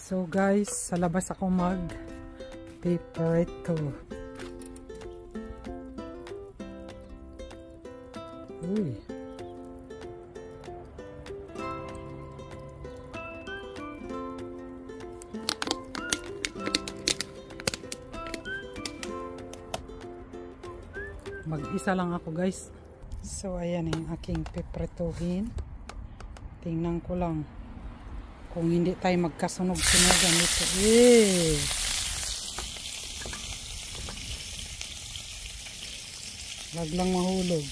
So guys, sa labas ako mag paperito. Uy. Mag-isa lang ako guys. So ayan yung aking piprituhin. Tingnan ko lang kung hindi tayo magkasunog-sunogan ito. Wag lang mahulog.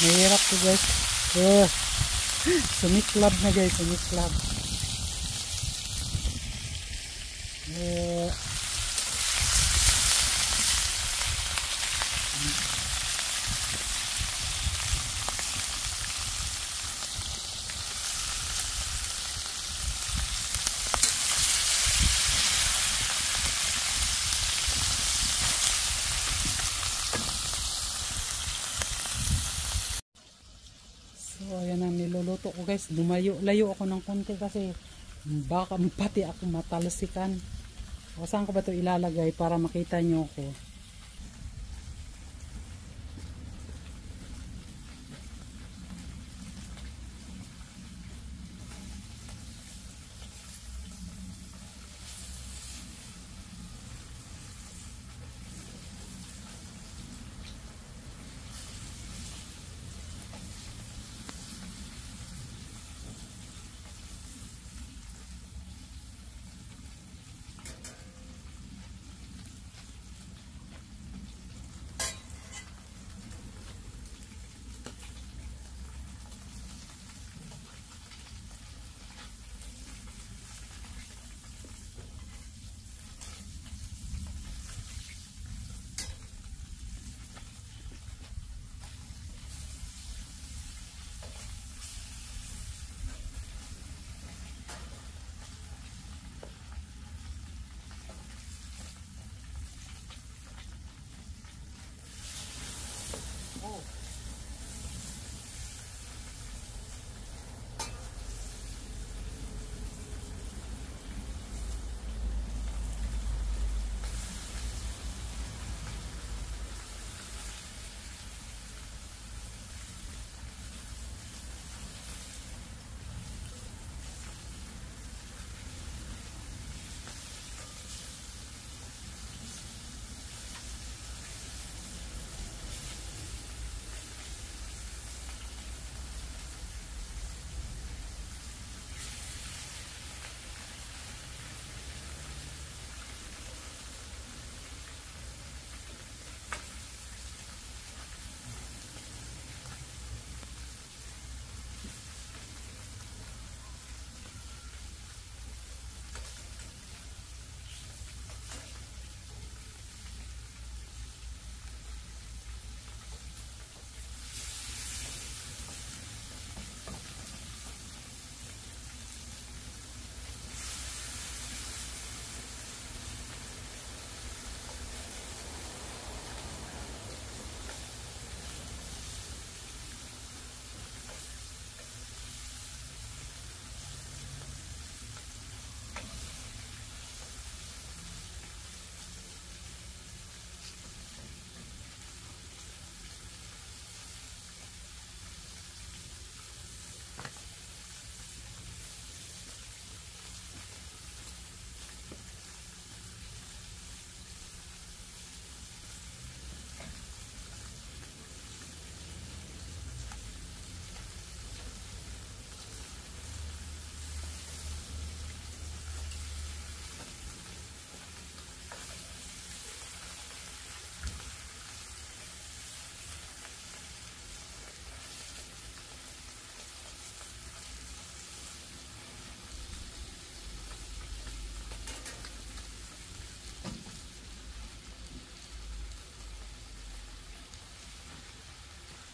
Mahirap to guys. Sumiklab na guys, sumiklab. So ayan ang niluluto ko guys. Lumayo-layo ako ng konti kasi baka pati ako matalsikan. O saan ko ba ito ilalagay para makita nyo ako?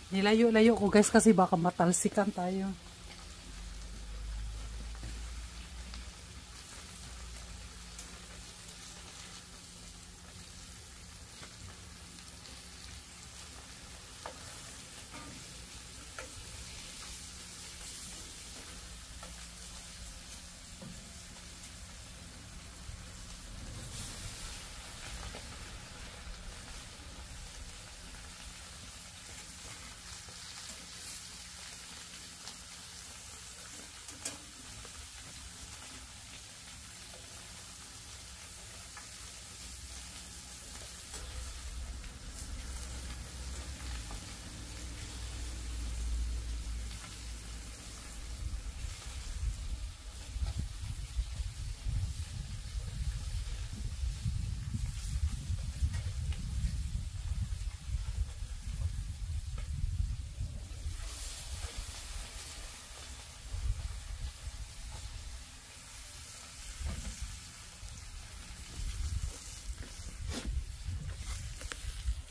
Nilayo-layo ko guys kasi baka matalsikan tayo.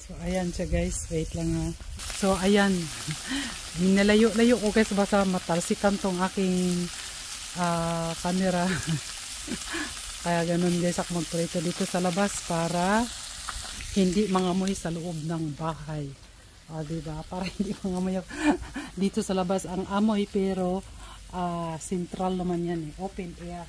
So ayan siya guys, wait lang ha. So ayan, nalayo-layo ko guys basta matalsikan tong aking camera. Kaya ganun guys ako magprito dito sa labas para hindi mangamoy sa loob ng bahay. Diba? Para hindi mangamoy dito sa labas ang amoy, pero central naman yan eh, open air.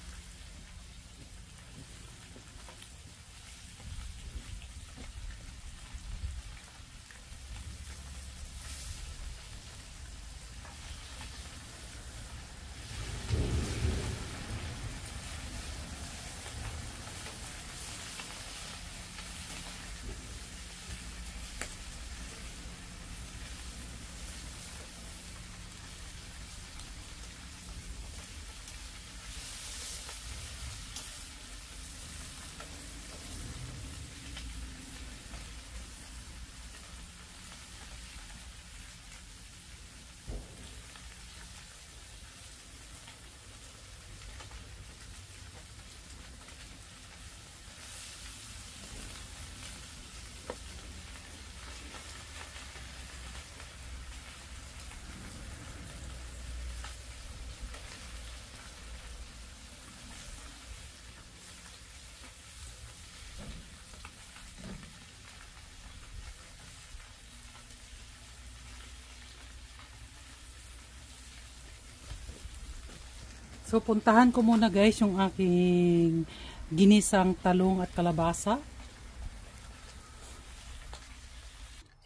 So puntahan ko muna guys yung aking ginisang talong at kalabasa.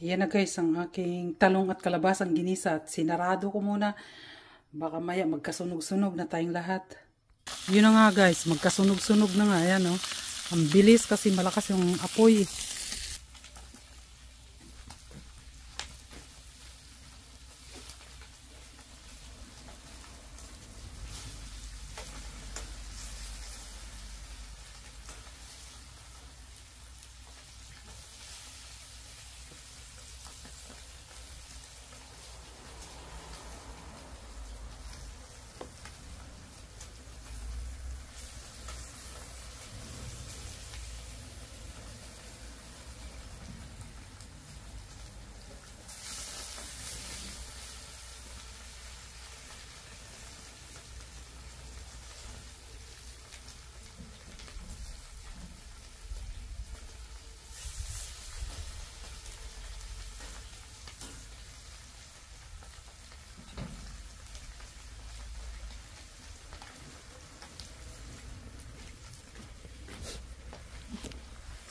Ayan na guys ang aking talong at kalabasang ginisa, at sinarado ko muna. Baka maya magkasunog-sunog na tayong lahat. Yun na nga guys, magkasunog-sunog na nga. Ayan oh. Ang bilis kasi malakas yung apoy.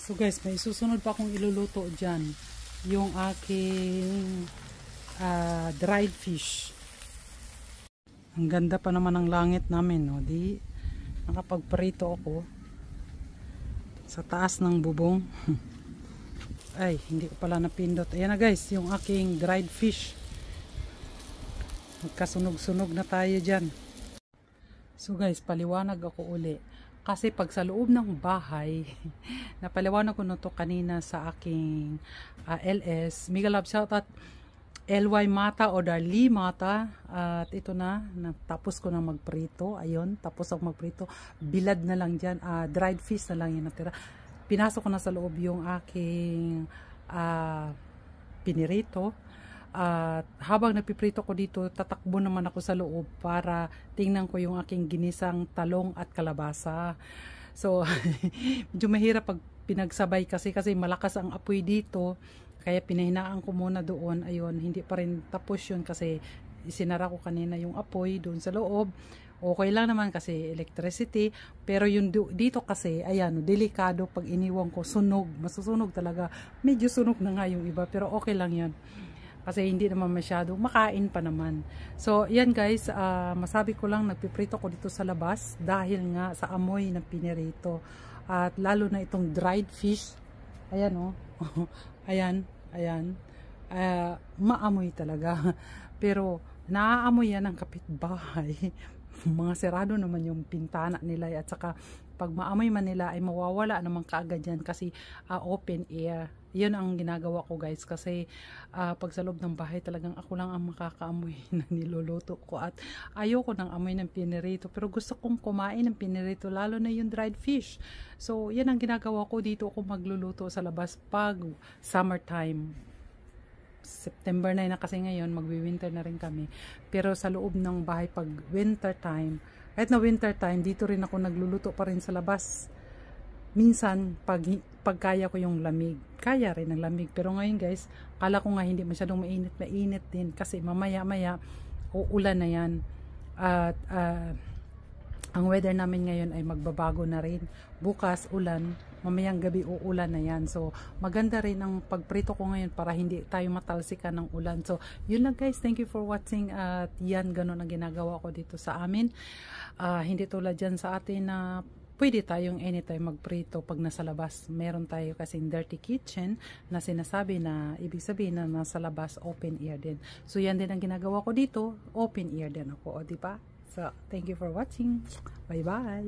So guys, may susunod pa akong iluluto dyan. Yung aking dried fish. Ang ganda pa naman ng langit namin, no? Di nakapagparito ako sa taas ng bubong. Ay, hindi ko pala napindot. Ayan na guys, yung aking dried fish. Magkasunog-sunog na tayo dyan. So guys, paliwanag ako uli. Kasi pag sa loob ng bahay, napaliwanag ko na to kanina sa aking LS. Mega love shoutout LY Mata o Darlie Mata. At ito na, tapos ko na magprito. Ayun, tapos ako magprito. Bilad na lang dyan. Dried fish na lang yung natira. Pinasok ko na sa loob yung aking pinirito. At habang napiprito ko dito, tatakbo naman ako sa loob para tingnan ko yung aking ginisang talong at kalabasa. So, medyo mahirap pag pinagsabay kasi malakas ang apoy dito. Kaya pinahinaan ko muna doon. Ayun, hindi pa rin tapos yun kasi isinara ko kanina yung apoy doon sa loob. Okay lang naman kasi electricity. Pero yung dito kasi, ayan, delikado pag iniwan ko, sunog. Masusunog talaga. Medyo sunog na nga yung iba, pero okay lang yan. Kasi hindi naman masyado, makain pa naman. So, yan guys, masabi ko lang, nagpiprito ko dito sa labas dahil nga sa amoy ng pinirito. At lalo na itong dried fish. Ayan oh. Ayan, ayan. Maamoy talaga. Pero, naaamoy yan ng kapitbahay. Mga serado naman yung pintana nila. At saka, pag maamoy man nila ay mawawala naman kaagad yan kasi open air. Yun ang ginagawa ko guys, kasi pag sa loob ng bahay talagang ako lang ang makakaamoy na niluluto ko, at ayoko ng amoy ng pinirito, pero gusto kong kumain ng pinirito, lalo na yung dried fish. So yan ang ginagawa ko, dito ako magluluto sa labas pag summertime. September 9 na kasi ngayon, magwi-winter na rin kami, pero sa loob ng bahay pag winter time, kahit na winter time, dito rin ako nagluluto pa rin sa labas. Minsan pag kaya ko yung lamig, kaya rin ang lamig, pero ngayon guys, kala ko nga hindi masyadong mainit din, kasi mamaya uulan na yan, at ang weather namin ngayon ay magbabago na rin, bukas ulan, mamayang gabi uulan na yan. So maganda rin ang pagprito ko ngayon para hindi tayo matalsikan ng ulan. So yun lang guys, thank you for watching, at yan, ganun ang ginagawa ko dito sa amin. Hindi tulad dyan sa atin na pwede tayong anytime magprito pag nasa labas. Meron tayo kasing dirty kitchen na sinasabi na ibig sabihin na nasa labas open air din. So yan din ang ginagawa ko dito, open air din ako, o di ba? So thank you for watching. Bye bye.